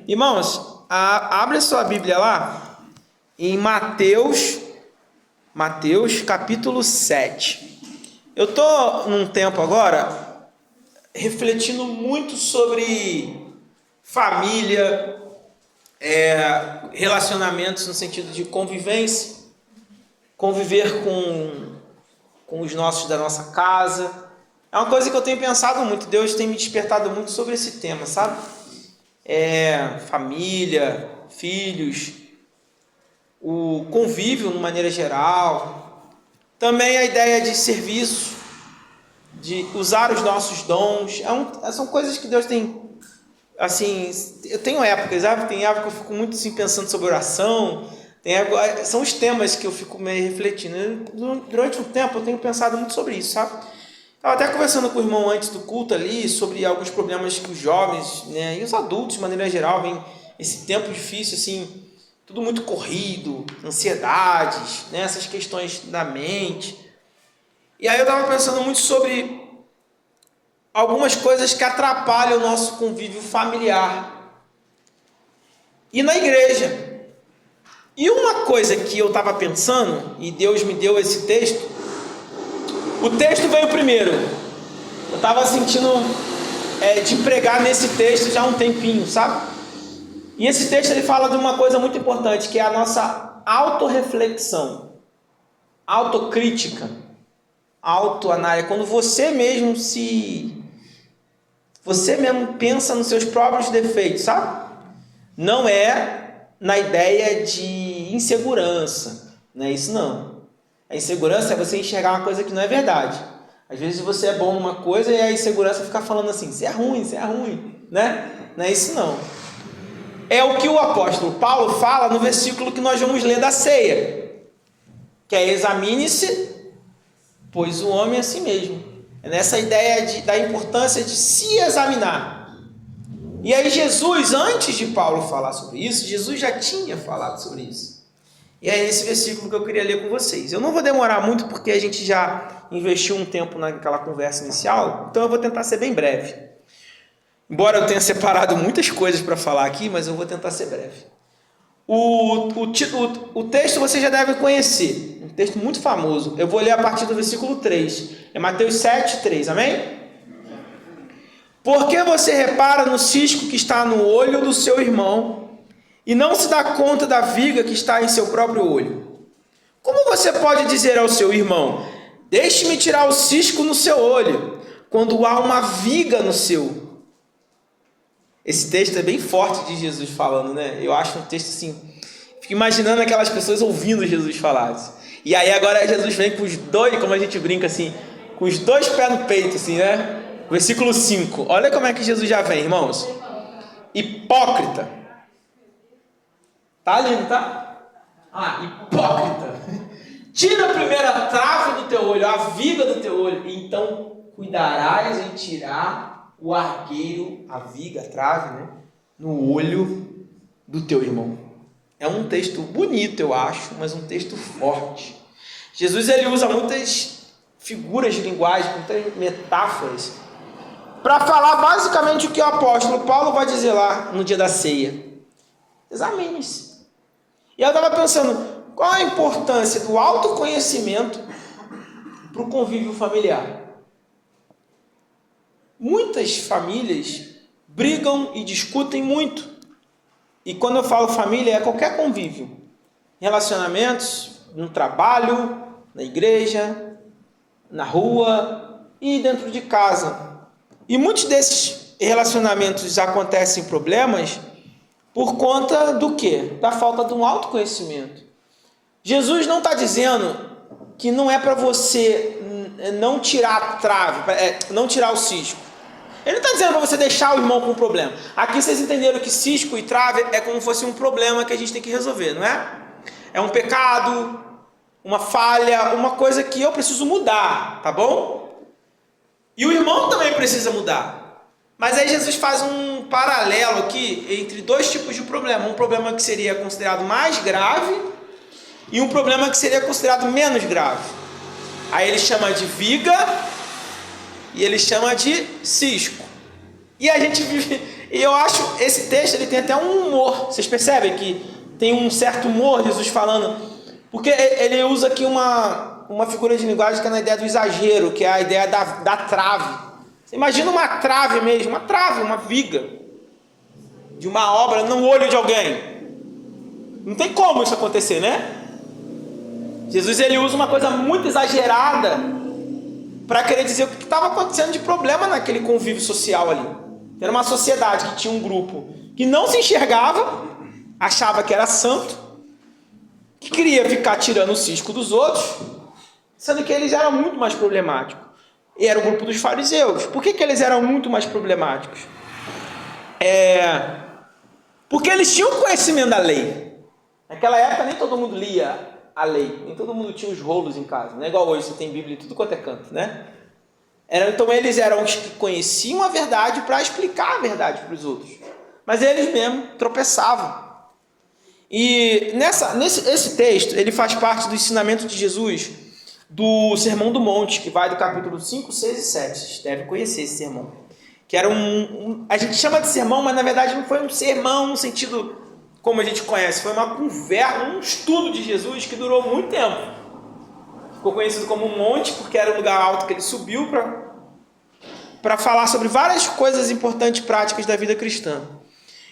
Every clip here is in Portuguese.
Irmãos, abre a sua Bíblia lá em Mateus capítulo 7. Eu estou num tempo agora refletindo muito sobre família, relacionamentos no sentido de convivência, conviver com os nossos da nossa casa. É uma coisa que eu tenho pensado muito, Deus tem me despertado muito sobre esse tema, sabe? Família, filhos, o convívio de maneira geral, também a ideia de serviço, de usar os nossos dons, são coisas que Deus tem, assim, eu tenho épocas, sabe? Tem época que eu fico muito assim, pensando sobre oração, são os temas que eu fico meio refletindo. Durante um tempo eu tenho pensado muito sobre isso, sabe? Estava até conversando com o irmão antes do culto ali, sobre alguns problemas que os jovens, né, e os adultos de maneira geral, vem esse tempo difícil, assim, tudo muito corrido, ansiedades, né, essas questões da mente. E aí eu estava pensando muito sobre algumas coisas que atrapalham o nosso convívio familiar e na igreja. E uma coisa que eu estava pensando, e Deus me deu esse texto, o texto veio primeiro. Eu estava sentindo de pregar nesse texto já há um tempinho, sabe? E esse texto ele fala de uma coisa muito importante, que é a nossa autorreflexão, autocrítica, autoanálise. Quando você mesmo pensa nos seus próprios defeitos, sabe? Não é na ideia de insegurança, não é isso não. A insegurança é você enxergar uma coisa que não é verdade. Às vezes você é bom numa coisa e a insegurança fica falando assim, você é ruim, né? Não é isso não. É o que o apóstolo Paulo fala no versículo que nós vamos ler da ceia, que é: examine-se, pois o homem é a si mesmo. É nessa ideia da importância de se examinar. E aí Jesus, antes de Paulo falar sobre isso, Jesus já tinha falado sobre isso. E é esse versículo que eu queria ler com vocês. Eu não vou demorar muito porque a gente já investiu um tempo naquela conversa inicial, então eu vou tentar ser bem breve. Embora eu tenha separado muitas coisas para falar aqui, mas eu vou tentar ser breve. O texto você já deve conhecer, um texto muito famoso. Eu vou ler a partir do versículo 3. É Mateus 7, 3, amém? Por que você repara no cisco que está no olho do seu irmão e não se dá conta da viga que está em seu próprio olho? Como você pode dizer ao seu irmão: deixe-me tirar o cisco no seu olho, quando há uma viga no seu? Esse texto é bem forte de Jesus falando, né? Eu acho um texto assim, fico imaginando aquelas pessoas ouvindo Jesus falar. E aí agora Jesus vem com os dois, como a gente brinca assim, com os dois pés no peito, assim, né? Versículo 5. Olha como é que Jesus já vem, irmãos. Hipócrita. Tá lindo, tá? Hipócrita. Tira a primeira trave do teu olho, a viga do teu olho, e então cuidarás em tirar o argueiro, a viga, a trave, né, no olho do teu irmão. É um texto bonito, eu acho, mas um texto forte. Jesus ele usa muitas figuras de linguagem, muitas metáforas, para falar basicamente o que o apóstolo Paulo vai dizer lá no dia da ceia. Examine-se. E eu estava pensando, qual a importância do autoconhecimento para o convívio familiar? Muitas famílias brigam e discutem muito. E quando eu falo família, é qualquer convívio. Relacionamentos, no trabalho, na igreja, na rua e dentro de casa. E muitos desses relacionamentos acontecem problemas por conta do quê? Da falta de um autoconhecimento. Jesus não está dizendo que não é para você não tirar a trave, não tirar o cisco. Ele não está dizendo para você deixar o irmão com um problema. Aqui vocês entenderam que cisco e trave é como se fosse um problema que a gente tem que resolver, não é? É um pecado, uma falha, uma coisa que eu preciso mudar, tá bom? E o irmão também precisa mudar. Mas aí Jesus faz um paralelo aqui entre dois tipos de problema. Um problema que seria considerado mais grave e um problema que seria considerado menos grave. Aí ele chama de viga e ele chama de cisco. E a gente vive E eu acho, esse texto ele tem até um humor. Vocês percebem que tem um certo humor, Jesus falando, porque ele usa aqui uma figura de linguagem que é na ideia do exagero, que é a ideia da trave. Você imagina uma trave mesmo, uma viga de uma obra no olho de alguém. Não tem como isso acontecer, né? Jesus ele usa uma coisa muito exagerada para querer dizer o que estava acontecendo de problema naquele convívio social ali. Era uma sociedade que tinha um grupo que não se enxergava, achava que era santo, que queria ficar tirando o cisco dos outros, sendo que eles eram muito mais problemáticos. E era o grupo dos fariseus. Por que eles eram muito mais problemáticos? Porque eles tinham conhecimento da lei. Naquela época nem todo mundo lia a lei, nem todo mundo tinha os rolos em casa. Não é igual hoje, você tem Bíblia em tudo quanto é canto, né? Então eles eram os que conheciam a verdade para explicar a verdade para os outros. Mas eles mesmos tropeçavam. E esse texto, ele faz parte do ensinamento de Jesus do Sermão do Monte, que vai do capítulo 5, 6 e 7. Vocês devem conhecer esse sermão. Que era a gente chama de sermão, mas na verdade não foi um sermão no sentido como a gente conhece. Foi uma conversa, um estudo de Jesus que durou muito tempo. Ficou conhecido como monte, porque era um lugar alto que ele subiu para falar sobre várias coisas importantes e práticas da vida cristã.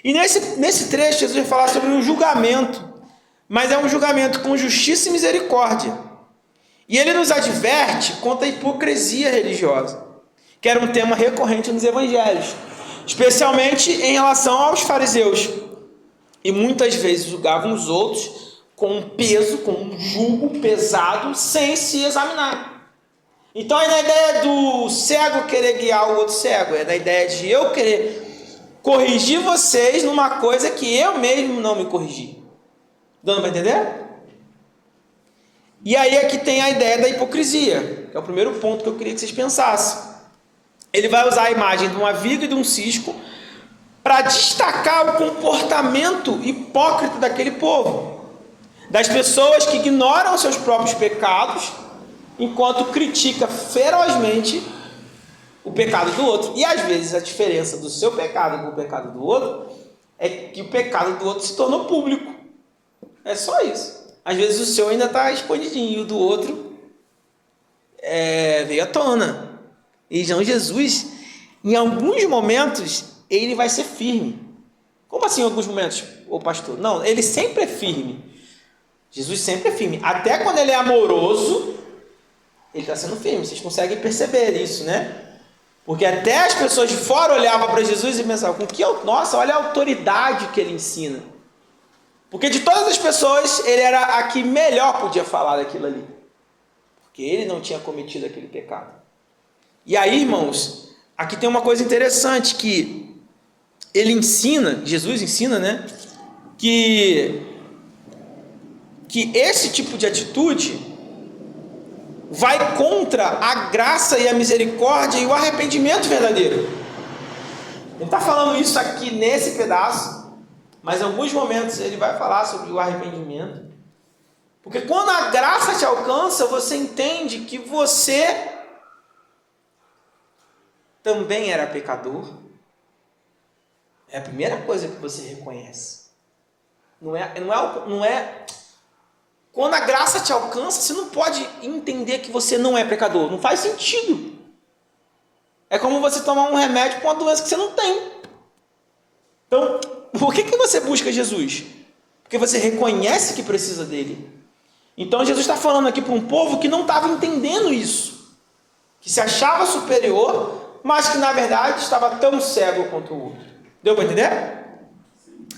E nesse trecho, Jesus vai falar sobre um julgamento, mas é um julgamento com justiça e misericórdia. E ele nos adverte contra a hipocrisia religiosa, que era um tema recorrente nos evangelhos, especialmente em relação aos fariseus. E muitas vezes julgavam os outros com um peso, com um jugo pesado, sem se examinar. Então é na ideia do cego querer guiar o outro cego, é na ideia de eu querer corrigir vocês numa coisa que eu mesmo não me corrigi. Dando para entender? E aí aqui tem a ideia da hipocrisia, que é o primeiro ponto que eu queria que vocês pensassem. Ele vai usar a imagem de uma viga e de um cisco para destacar o comportamento hipócrita daquele povo, das pessoas que ignoram os seus próprios pecados, enquanto critica ferozmente o pecado do outro. E às vezes a diferença do seu pecado com o pecado do outro é que o pecado do outro se tornou público. É só isso. Às vezes o seu ainda está escondidinho e o do outro veio à tona. E então Jesus, em alguns momentos, ele vai ser firme. Como assim em alguns momentos, ô pastor? Não, ele sempre é firme. Jesus sempre é firme. Até quando ele é amoroso, ele está sendo firme. Vocês conseguem perceber isso, né? Porque até as pessoas de fora olhavam para Jesus e pensavam, nossa, olha a autoridade que ele ensina. Porque de todas as pessoas, ele era a que melhor podia falar daquilo ali. Porque ele não tinha cometido aquele pecado. E aí, irmãos, aqui tem uma coisa interessante que ele ensina, Jesus ensina, né? Que esse tipo de atitude vai contra a graça e a misericórdia e o arrependimento verdadeiro. Ele está falando isso aqui nesse pedaço, mas em alguns momentos ele vai falar sobre o arrependimento. Porque quando a graça te alcança, você entende que você também era pecador. É a primeira coisa que você reconhece. Não é. Quando a graça te alcança, você não pode entender que você não é pecador. Não faz sentido. É como você tomar um remédio para uma doença que você não tem. Então, por que você busca Jesus? Porque você reconhece que precisa dele. Então, Jesus está falando aqui para um povo que não estava entendendo isso. Que se achava superior, mas que na verdade estava tão cego quanto o outro. Deu para entender?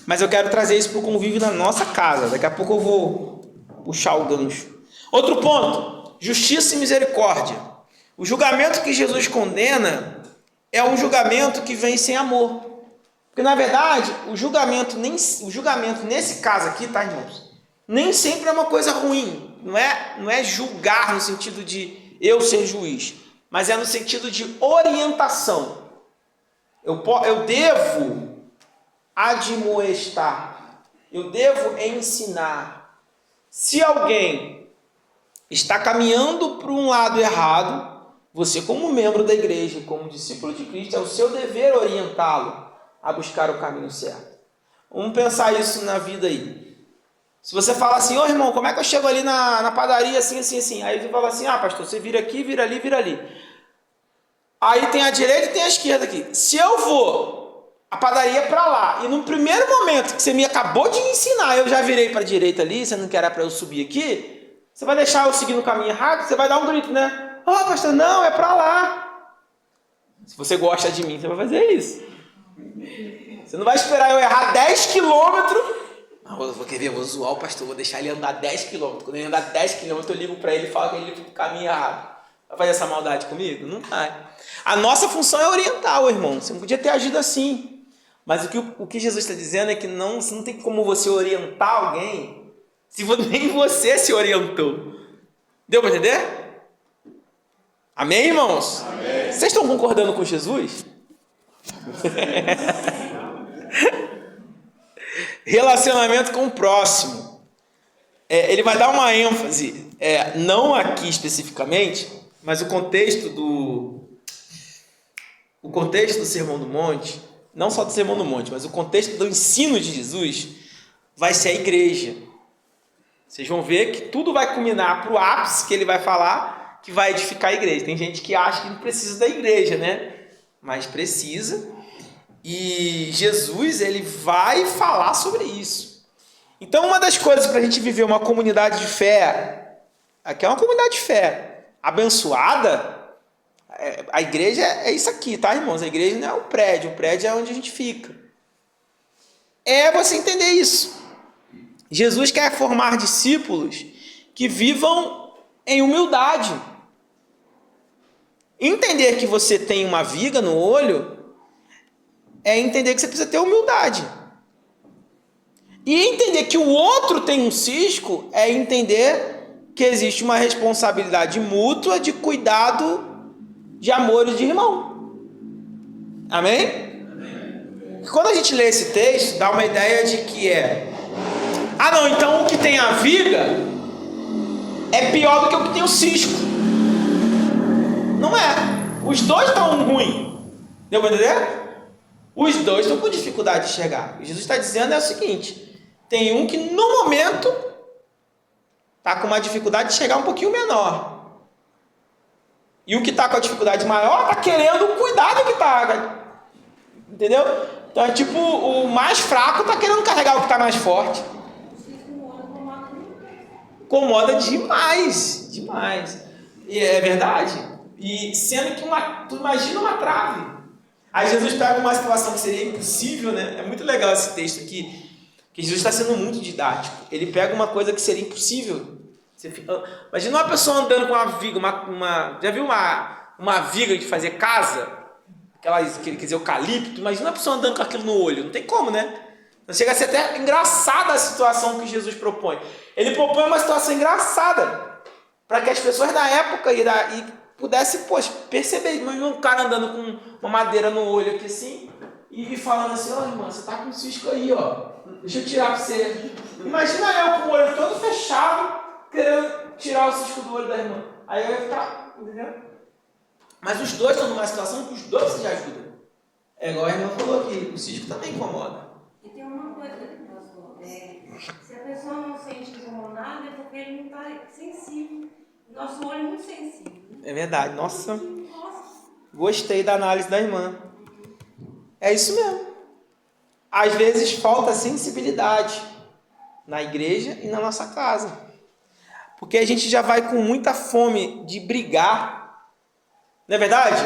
Mas eu quero trazer isso para o convívio da nossa casa. Daqui a pouco eu vou puxar o gancho. Outro ponto, justiça e misericórdia. O julgamento que Jesus condena é um julgamento que vem sem amor. Porque na verdade, o julgamento nesse caso aqui, tá, irmãos? Nem sempre é uma coisa ruim. Não é julgar no sentido de eu ser juiz, mas é no sentido de orientação. Eu devo admoestar, eu devo ensinar. Se alguém está caminhando para um lado errado, você como membro da igreja, como discípulo de Cristo, é o seu dever orientá-lo a buscar o caminho certo. Vamos pensar isso na vida aí. Se você fala assim, ô irmão, como é que eu chego ali na padaria assim, assim, assim? Aí você fala assim, pastor, você vira aqui, vira ali, vira ali. Aí tem a direita e tem a esquerda aqui. Se eu vou, a padaria é para lá, e no primeiro momento que você me acabou de ensinar, eu já virei para a direita ali, você não quer para eu subir aqui, você vai deixar eu seguir no caminho errado? Você vai dar um grito, né? Pastor, não, é para lá. Se você gosta de mim, você vai fazer isso. Você não vai esperar eu errar 10 quilômetros. Não, eu vou querer, vou zoar o pastor, vou deixar ele andar 10 quilômetros. Quando ele andar 10 quilômetros, eu ligo para ele e falo que ele foi pro caminho errado. Vai fazer essa maldade comigo? Não vai. A nossa função é orientar o irmão. Você não podia ter agido assim. Mas o que Jesus está dizendo é que não tem como você orientar alguém se nem você se orientou. Deu para entender? Amém, irmãos? Amém. Vocês estão concordando com Jesus? Relacionamento com o próximo. Ele vai dar uma ênfase, não aqui especificamente, mas o contexto do Sermão do Monte, não só do Sermão do Monte, mas o contexto do ensino de Jesus vai ser a igreja. Vocês vão ver que tudo vai culminar para o ápice que ele vai falar, que vai edificar a igreja. Tem gente que acha que não precisa da igreja, né? Mas precisa. E Jesus, ele vai falar sobre isso. Então, uma das coisas para a gente viver uma comunidade de fé, aqui é uma comunidade de fé, abençoada, a igreja é isso aqui, tá, irmãos? A igreja não é o prédio é onde a gente fica. É você entender isso. Jesus quer formar discípulos que vivam em humildade. Entender que você tem uma viga no olho é entender que você precisa ter humildade. E entender que o outro tem um cisco é entender que existe uma responsabilidade mútua de cuidado, de amor e de irmão. Amém? Quando a gente lê esse texto, dá uma ideia de que não, então o que tem a viga é pior do que o que tem o cisco. Não é. Os dois estão ruins. Deu para entender? Os dois estão com dificuldade de chegar. O que Jesus está dizendo é o seguinte: tem um que no momento está com uma dificuldade de chegar um pouquinho menor. E o que está com a dificuldade maior está querendo cuidar do que está. Entendeu? Então é tipo, o mais fraco está querendo carregar o que está mais forte. Incomoda demais. Demais. E é verdade. E sendo que tu imagina uma trave. Aí Jesus pega uma situação que seria impossível, né? É muito legal esse texto aqui, que Jesus está sendo muito didático. Ele pega uma coisa que seria impossível. Imagina uma pessoa andando com uma viga, já viu uma viga de fazer casa? Aquele, quer dizer, eucalipto. Imagina uma pessoa andando com aquilo no olho. Não tem como, né? Chega a ser até engraçada a situação que Jesus propõe. Ele propõe uma situação engraçada para que as pessoas da época pudessem, perceber. Imagina um cara andando com uma madeira no olho aqui assim e falando assim: irmã, você tá com um cisco aí, deixa eu tirar para você. Imagina eu com o olho todo fechado querendo tirar o cisco do olho da irmã. Aí eu ia ficar, entendeu? Mas os dois estão numa situação que os dois precisam de ajuda. É igual a irmã falou aqui, o cisco também incomoda. E tem uma coisa, pastor, se a pessoa não sente incomodada é porque ele não está sensível. Nosso olho é muito sensível. Né? É verdade, nossa. Gostei da análise da irmã. É isso mesmo. Às vezes falta sensibilidade na igreja e na nossa casa. Porque a gente já vai com muita fome de brigar. Não é verdade?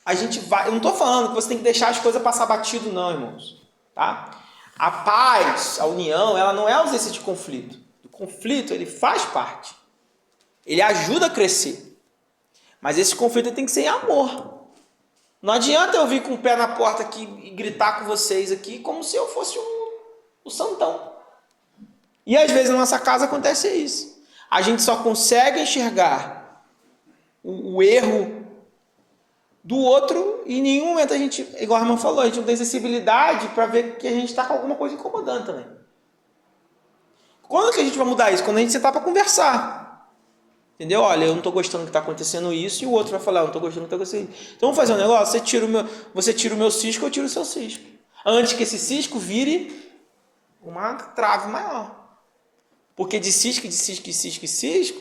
A gente vai... Eu não estou falando que você tem que deixar as coisas passar batido, não, irmãos. Tá? A paz, a união, ela não é ausência de conflito. O conflito, ele faz parte. Ele ajuda a crescer. Mas esse conflito tem que ser em amor. Não adianta eu vir com o pé na porta aqui e gritar com vocês aqui como se eu fosse o santão. E às vezes na nossa casa acontece isso. A gente só consegue enxergar o erro do outro e em nenhum momento a gente, igual a irmã falou, a gente não tem sensibilidade para ver que a gente está com alguma coisa incomodando também. Quando que a gente vai mudar isso? Quando a gente sentar para conversar. Entendeu? Olha, eu não estou gostando que está acontecendo isso, e o outro vai falar, eu não estou gostando que está acontecendo isso. Então vamos fazer um negócio, você tira o meu cisco, eu tiro o seu cisco. Antes que esse cisco vire uma trave maior. Porque de cisco, você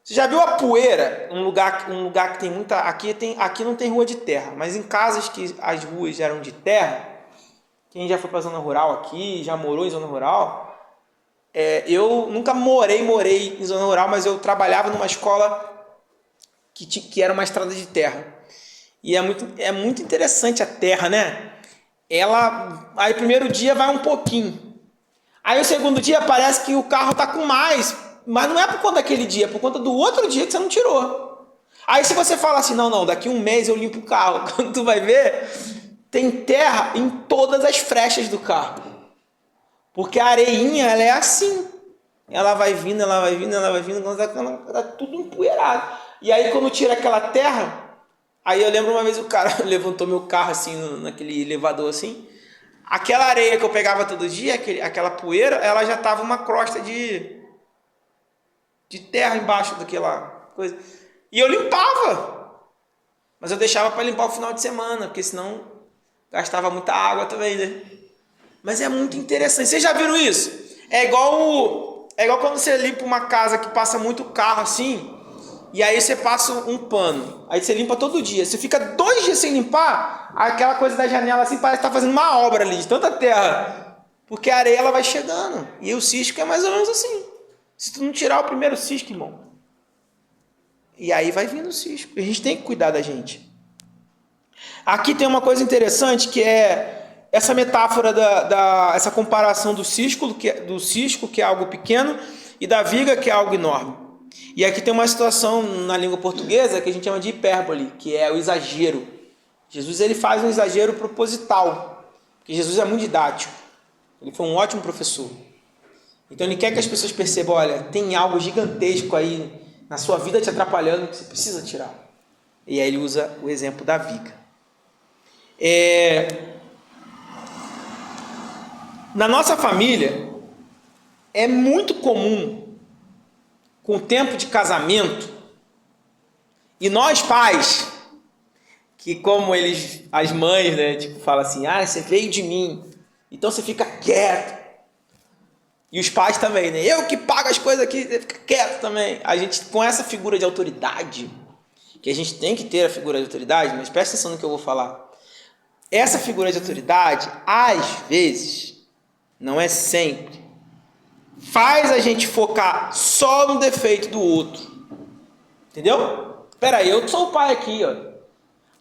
já viu a poeira? Um lugar que tem muita... Aqui não tem rua de terra, mas em casas que as ruas eram de terra, quem já foi para a zona rural aqui, já morou em zona rural... eu nunca morei em zona rural, mas eu trabalhava numa escola que era uma estrada de terra. E é muito interessante a terra, né? Aí primeiro dia vai um pouquinho. Aí o segundo dia parece que o carro tá com mais, mas não é por conta daquele dia, é por conta do outro dia que você não tirou. Aí se você fala assim, não, daqui um mês eu limpo o carro, quando tu vai ver, tem terra em todas as frechas do carro. Porque a areinha, ela é assim. Ela vai vindo, quando tá tudo empoeirado. E aí quando tira aquela terra, aí eu lembro uma vez o cara levantou meu carro assim, naquele elevador assim. Aquela areia que eu pegava todo dia, aquela poeira, ela já tava uma crosta de terra embaixo daquela coisa. E eu limpava. Mas eu deixava para limpar o final de semana, porque senão gastava muita água também, né? Mas é muito interessante. Vocês já viram isso? É igual quando você limpa uma casa que passa muito carro assim, e aí você passa um pano. Aí você limpa todo dia. Você fica 2 dias sem limpar, aquela coisa da janela assim parece que está fazendo uma obra ali, de tanta terra. Porque a areia ela vai chegando. E o cisco é mais ou menos assim. Se tu não tirar o primeiro cisco, irmão, e aí vai vindo o cisco. A gente tem que cuidar da gente. Aqui tem uma coisa interessante que é essa metáfora essa comparação do cisco, que é algo pequeno, e da viga, que é algo enorme. E aqui tem uma situação na língua portuguesa que a gente chama de hipérbole, que é o exagero. Jesus ele faz um exagero proposital, porque Jesus é muito didático. Ele foi um ótimo professor. Então ele quer que as pessoas percebam, olha, tem algo gigantesco aí na sua vida te atrapalhando que você precisa tirar. E aí ele usa o exemplo da viga. Na nossa família, é muito comum, com o tempo de casamento, e nós pais, que como as mães, né, tipo, falam assim, você veio de mim, então você fica quieto. E os pais também, né? Eu que pago as coisas aqui, você fica quieto também. A gente, com essa figura de autoridade, que a gente tem que ter a figura de autoridade, mas presta atenção no que eu vou falar. Essa figura de autoridade, às vezes, não é sempre, faz a gente focar só no defeito do outro. Entendeu? Peraí, eu sou o pai aqui, ó.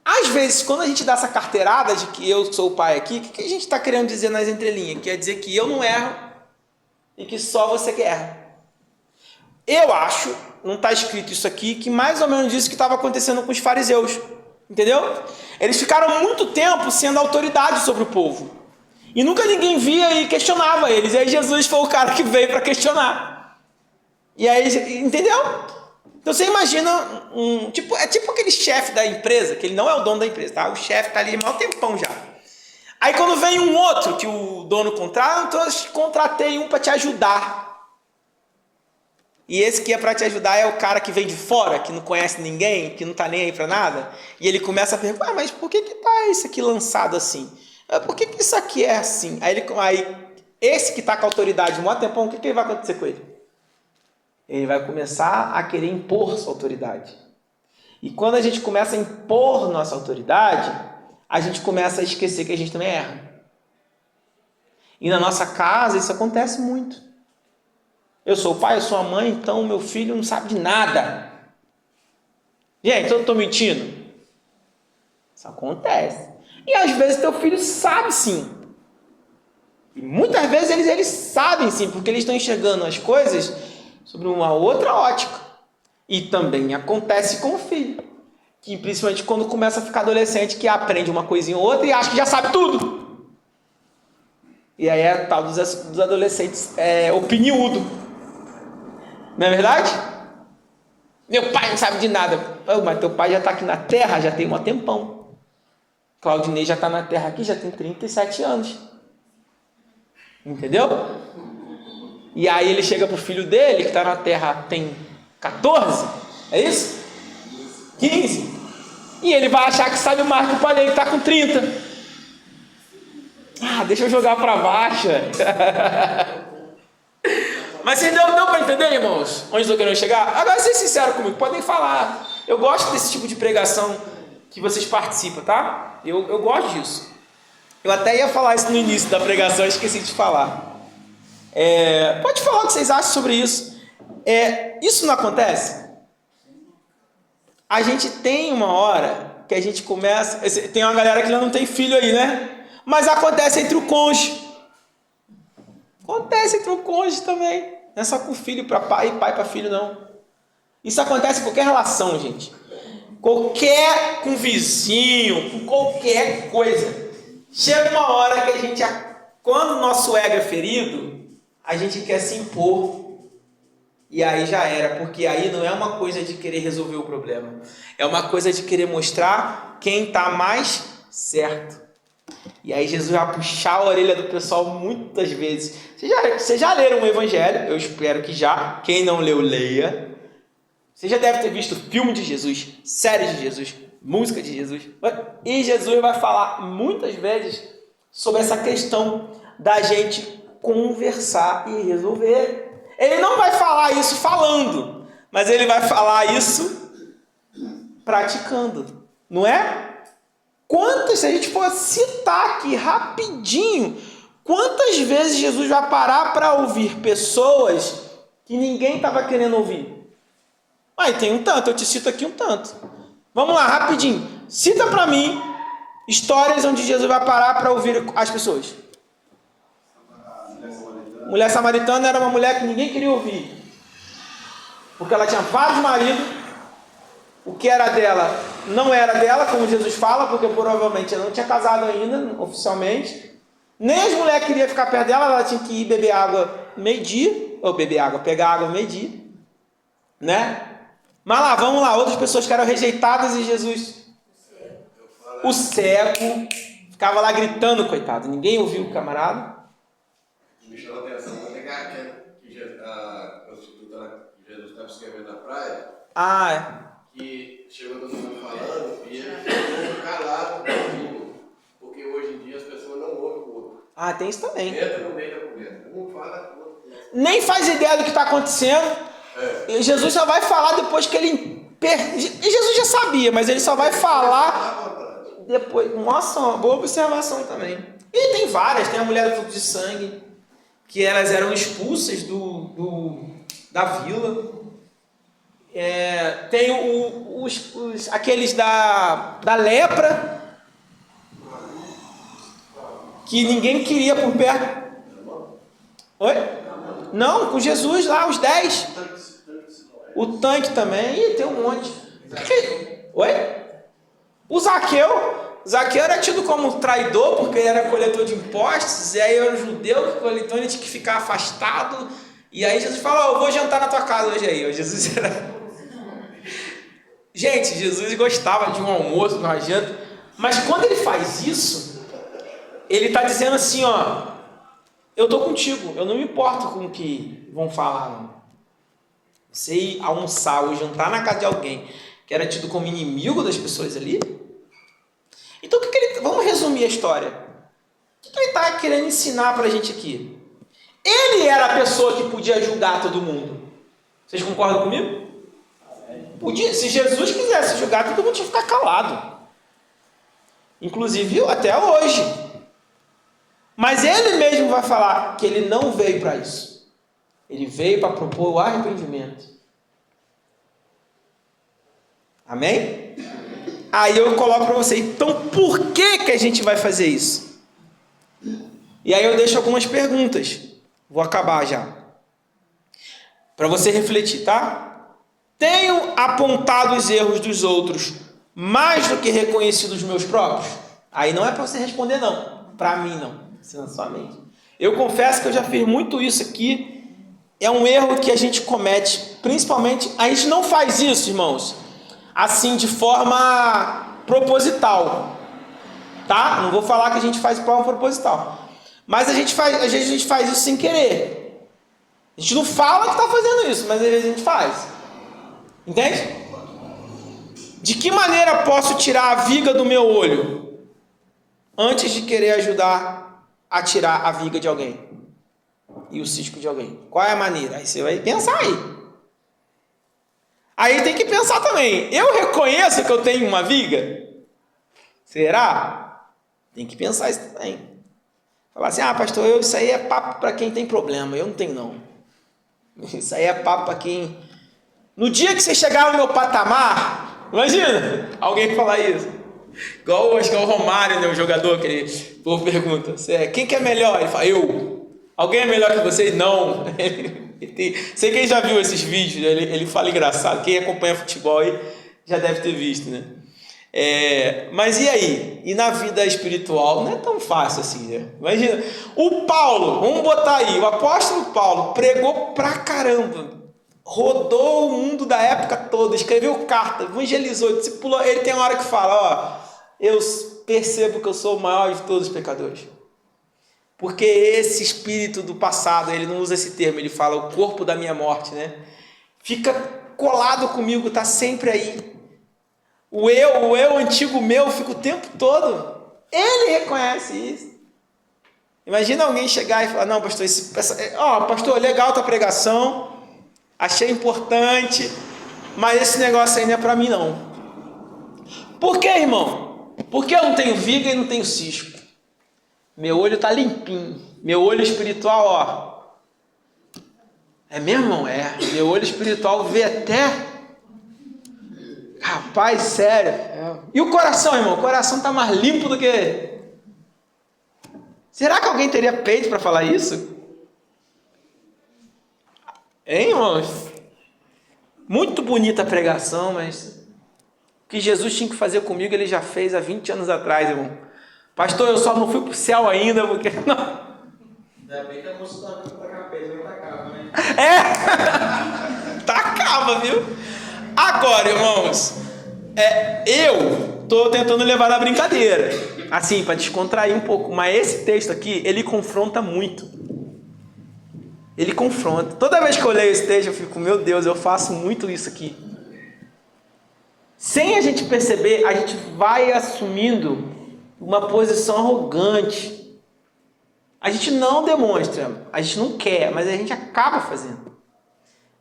Às vezes, quando a gente dá essa carteirada de que eu sou o pai aqui, o que a gente está querendo dizer nas entrelinhas? Quer dizer que eu não erro e que só você que erra. Eu acho, não está escrito isso aqui, que mais ou menos isso que estava acontecendo com os fariseus. Entendeu? Eles ficaram muito tempo sendo autoridade sobre o povo. E nunca ninguém via e questionava eles. E aí Jesus foi o cara que veio para questionar. E aí, entendeu? Então você imagina é tipo aquele chefe da empresa, que ele não é o dono da empresa, tá? O chefe está ali há maior tempão já. Aí quando vem um outro que o dono contrata, então eu contratei um para te ajudar. E esse que é para te ajudar é o cara que vem de fora, que não conhece ninguém, que não está nem aí para nada. E ele começa a perguntar, mas por que está isso aqui lançado assim? Por que isso aqui é assim? Aí esse que está com a autoridade no tempão, o que vai acontecer com ele? Ele vai começar a querer impor sua autoridade. E quando a gente começa a impor nossa autoridade, a gente começa a esquecer que a gente também erra. E na nossa casa isso acontece muito. Eu sou o pai, eu sou a mãe, então meu filho não sabe de nada. Gente, eu estou mentindo? Isso acontece. E às vezes teu filho sabe sim. E muitas vezes eles sabem sim, porque eles estão enxergando as coisas sobre uma outra ótica. E também acontece com o filho. Que principalmente quando começa a ficar adolescente, que aprende uma coisinha ou outra e acha que já sabe tudo. E aí é tal dos adolescentes opiniudo. Não é verdade? Meu pai não sabe de nada. Mas teu pai já está aqui na Terra, já tem um tempão. Claudinei já está na Terra aqui, já tem 37 anos. Entendeu? E aí ele chega para o filho dele, que está na Terra tem 14? É isso? 15? E ele vai achar que sabe mais que o pai dele, que está com 30. Ah, deixa eu jogar para baixo. Mas vocês deu para entender, irmãos? Onde estou querendo chegar? Agora, ser sincero comigo, podem falar. Eu gosto desse tipo de pregação que vocês participam, tá? Eu gosto disso. Eu até ia falar isso no início da pregação, esqueci de falar. Pode falar o que vocês acham sobre isso. Isso não acontece? A gente tem uma hora que a gente começa... Tem uma galera que não tem filho aí, né? Mas acontece entre o cônjuge. Acontece entre o cônjuge também. Não é só com filho para pai e pai para filho, não. Isso acontece em qualquer relação, gente. Com vizinho, com qualquer coisa. Chega uma hora que a gente, quando o nosso ego é ferido, a gente quer se impor. E aí já era, porque aí não é uma coisa de querer resolver o problema. É uma coisa de querer mostrar quem está mais certo. E aí Jesus vai puxar a orelha do pessoal muitas vezes. Vocês já leram o Evangelho? Eu espero que já. Quem não leu, leia. Você já deve ter visto filme de Jesus, série de Jesus, música de Jesus. E Jesus vai falar muitas vezes sobre essa questão da gente conversar e resolver. Ele não vai falar isso falando, mas ele vai falar isso praticando, não é? Se a gente for citar aqui rapidinho, quantas vezes Jesus vai parar para ouvir pessoas que ninguém estava querendo ouvir? Tem um tanto, eu te cito aqui um tanto. Vamos lá, rapidinho. Cita para mim histórias onde Jesus vai parar para ouvir as pessoas. Mulher samaritana era uma mulher que ninguém queria ouvir. Porque ela tinha vários maridos. O que era dela não era dela, como Jesus fala, porque provavelmente ela não tinha casado ainda, oficialmente. Nem as mulheres queriam ficar perto dela, ela tinha que ir beber água meio-dia. Ou pegar água meio-dia. Né? Mas lá, vamos lá, outras pessoas que eram rejeitadas e Jesus, o cego, ficava lá gritando, coitado, ninguém ouviu o camarada. Me chamou a atenção também que Jesus estava escrevendo na praia, que chegou todo mundo falando e ele ficou calado, porque hoje em dia as pessoas não ouvem o outro. Tem isso também. Entra no meio da conversa, um fala, o outro. Nem faz ideia do que está acontecendo. E Jesus só vai falar depois que ele... Jesus já sabia, mas ele só vai falar depois. Nossa, uma boa observação também. E tem várias. Tem a mulher do fluxo de sangue, que elas eram expulsas da vila. Tem aqueles da lepra, que ninguém queria por perto. Oi? Não, com Jesus lá, os 10. O tanque também. Tem um monte. Oi? O Zaqueu era tido como traidor, porque ele era coletor de impostos, e aí era um judeu que coletor, ele tinha que ficar afastado. E aí Jesus falou, eu vou jantar na tua casa hoje aí. Jesus era... Gente, Jesus gostava de um almoço, de uma janta. Mas quando ele faz isso, ele está dizendo assim, eu estou contigo, eu não me importo com o que vão falar, não. Você ir almoçar ou jantar na casa de alguém que era tido como inimigo das pessoas ali. Então, vamos resumir a história. O que ele está querendo ensinar para a gente aqui? Ele era a pessoa que podia julgar todo mundo. Vocês concordam comigo? Podia. Se Jesus quisesse julgar, todo mundo tinha que ficar calado. Inclusive até hoje. Mas ele mesmo vai falar que ele não veio para isso. Ele veio para propor o arrependimento. Amém? Aí eu coloco para você, então por que a gente vai fazer isso? E aí eu deixo algumas perguntas. Vou acabar já. Para você refletir, tá? Tenho apontado os erros dos outros mais do que reconhecido os meus próprios? Aí não é para você responder não. Para mim não. Senão sua mente. Eu confesso que eu já fiz muito isso aqui. É um erro que a gente comete, principalmente, a gente não faz isso, irmãos, assim, de forma proposital, tá? Não vou falar que a gente faz de forma proposital, mas às vezes a gente faz isso sem querer. A gente não fala que está fazendo isso, mas às vezes a gente faz. Entende? De que maneira posso tirar a viga do meu olho antes de querer ajudar a tirar a viga de alguém e o cisco de alguém? Qual é a maneira? Aí você vai pensar aí. Aí tem que pensar também. Eu reconheço que eu tenho uma viga? Será? Tem que pensar isso também. Falar assim, pastor, isso aí é papo para quem tem problema. Eu não tenho, não. Isso aí é papo para quem... No dia que você chegar no meu patamar, imagina alguém falar isso. Igual, acho que é o Romário, né, o jogador, que ele povo pergunta, quem que é melhor? Ele fala, eu. Alguém é melhor que vocês? Não. Sei quem já viu esses vídeos, ele fala engraçado. Quem acompanha futebol aí já deve ter visto, né? Mas e aí? E na vida espiritual não é tão fácil assim, né? Imagina, o Paulo, vamos botar aí, o apóstolo Paulo pregou pra caramba, rodou o mundo da época toda, escreveu carta, evangelizou, discipulou. Ele tem uma hora que fala, eu percebo que eu sou o maior de todos os pecadores. Porque esse espírito do passado, ele não usa esse termo, ele fala o corpo da minha morte, né? Fica colado comigo, tá sempre aí. O eu antigo meu, fica o tempo todo. Ele reconhece isso. Imagina alguém chegar e falar, não, pastor, pastor, legal a tua pregação, achei importante, mas esse negócio aí não é para mim, não. Por que, irmão? Porque eu não tenho viga e não tenho cisco. Meu olho está limpinho. Meu olho espiritual, É mesmo, irmão? Meu olho espiritual vê até... Rapaz, sério. E o coração, irmão? O coração está mais limpo do que... Será que alguém teria peito para falar isso? Hein, irmãos? Muito bonita a pregação, mas o que Jesus tinha que fazer comigo, ele já fez há 20 anos atrás, irmão. Pastor, eu só não fui para o céu ainda, porque... Não. Ainda bem que a moça está vindo para cá, peso vai tacar, né? Tacava, viu? Agora, irmãos, eu estou tentando levar na brincadeira, assim, para descontrair um pouco, mas esse texto aqui, ele confronta muito. Ele confronta. Toda vez que eu leio esse texto, eu fico, meu Deus, eu faço muito isso aqui. Sem a gente perceber, a gente vai assumindo uma posição arrogante. A gente não demonstra, a gente não quer, mas a gente acaba fazendo.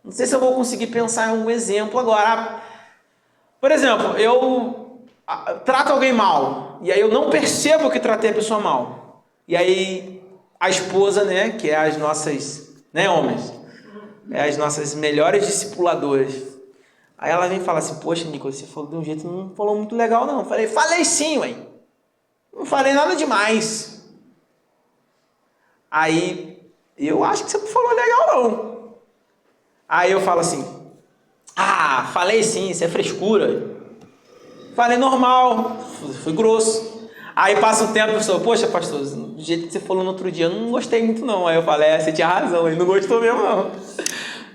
Não sei se eu vou conseguir pensar em um exemplo agora. Por exemplo, eu trato alguém mal, e aí eu não percebo que tratei a pessoa mal. E aí a esposa, né, que é as nossas, né, homens, as nossas melhores discipuladoras. Aí ela vem e fala assim, poxa, Nicolas, você falou de um jeito que não falou muito legal, não. Eu falei sim, ué. Não falei nada demais. Aí, eu acho que você não falou legal, não. Aí eu falo assim, falei sim, isso é frescura. Falei normal, fui grosso. Aí passa um tempo, a pessoa, poxa, pastor, do jeito que você falou no outro dia, eu não gostei muito não. Aí eu falei, você tinha razão, ele não gostou mesmo não.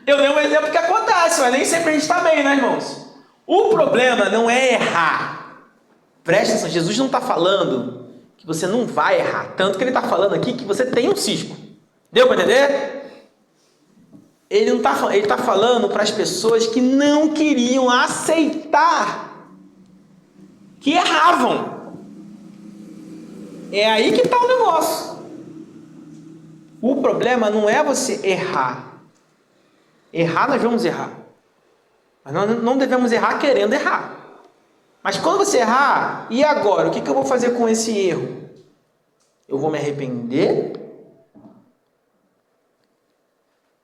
Eu dei um exemplo que acontece, mas nem sempre a gente está bem, né, irmãos? O problema não é errar. Presta atenção, Jesus não está falando que você não vai errar. Tanto que ele está falando aqui que você tem um cisco. Deu para entender? Ele está falando para as pessoas que não queriam aceitar que erravam. É aí que está o negócio. O problema não é você errar. Errar, nós vamos errar. Mas nós não devemos errar querendo errar. Mas quando você errar, e agora? O que eu vou fazer com esse erro? Eu vou me arrepender?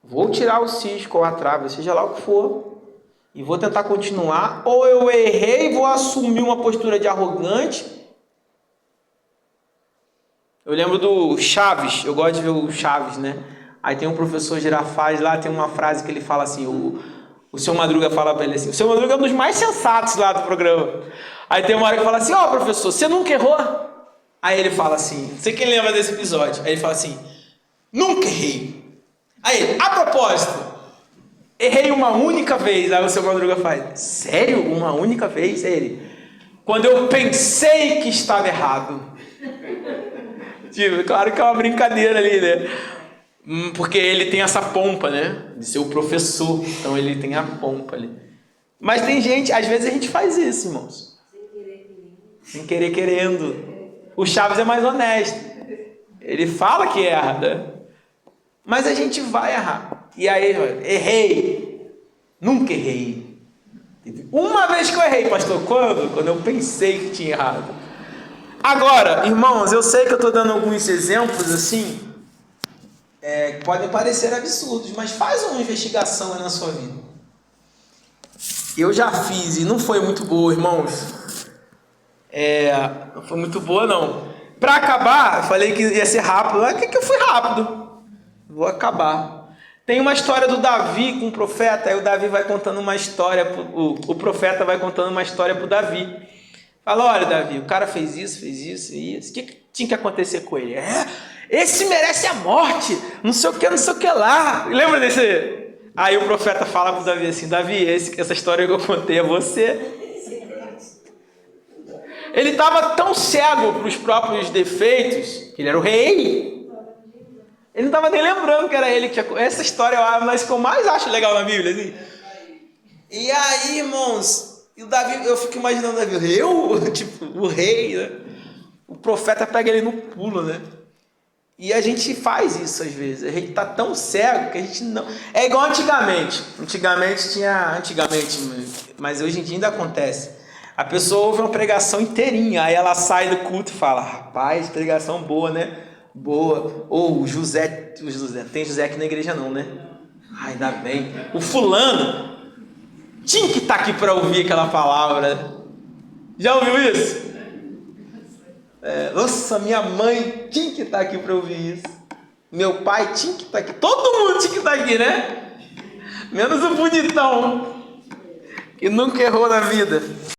Vou tirar o cisco ou a trave, seja lá o que for, e vou tentar continuar? Ou eu errei e vou assumir uma postura de arrogante? Eu lembro do Chaves, eu gosto de ver o Chaves, né? Aí tem um professor Girafales lá, tem uma frase que ele fala assim, o seu Madruga fala para ele assim, o seu Madruga é um dos mais sensatos lá do programa. Aí tem uma hora que fala assim, professor, você nunca errou? Aí ele fala assim, não sei quem lembra desse episódio, aí ele fala assim, nunca errei. Aí, a propósito, errei uma única vez. Aí o seu Madruga faz, sério? Uma única vez? Aí ele, quando eu pensei que estava errado. Tipo, claro que é uma brincadeira ali, né? Porque ele tem essa pompa, né? De ser o professor. Então ele tem a pompa ali. Mas tem gente, às vezes a gente faz isso, irmãos. Sem querer querendo. O Chaves é mais honesto. Ele fala que erra, né? Mas a gente vai errar. E aí, errei. Nunca errei. Uma vez que eu errei, pastor, quando? Quando eu pensei que tinha errado. Agora, irmãos, eu sei que eu estou dando alguns exemplos assim, que podem parecer absurdos, mas faz uma investigação aí na sua vida. Eu já fiz e não foi muito boa, irmãos. Não foi muito boa, não. Para acabar, eu falei que ia ser rápido. Mas que eu fui rápido? Vou acabar. Tem uma história do Davi com o profeta. Aí o Davi vai contando uma história. O profeta vai contando uma história para o Davi. Fala, olha, Davi, o cara fez isso. O que tinha que acontecer com ele? Esse merece a morte. Não sei o que lá. Lembra desse? Aí o profeta fala para o Davi assim, Davi, essa história que eu contei é você. Ele estava tão cego para os próprios defeitos, que ele era o rei. Ele não estava nem lembrando que era ele que tinha... Essa história é uma das que eu mais acho legal na Bíblia. Assim. E aí, irmãos, e o Davi, eu fico imaginando o Davi, tipo, o rei, né? O profeta pega ele no pulo, né? E a gente faz isso às vezes. A gente está tão cego que a gente não... É igual antigamente. Antigamente, mas hoje em dia ainda acontece. A pessoa ouve uma pregação inteirinha, aí ela sai do culto e fala, rapaz, pregação boa, né? Boa. Ou o José, tem José aqui na igreja não, né? Ainda bem. O fulano tinha que estar aqui para ouvir aquela palavra. Já ouviu isso? Nossa, minha mãe tinha que estar aqui para ouvir isso. Meu pai tinha que estar aqui. Todo mundo tinha que estar aqui, né? Menos o bonitão, que nunca errou na vida.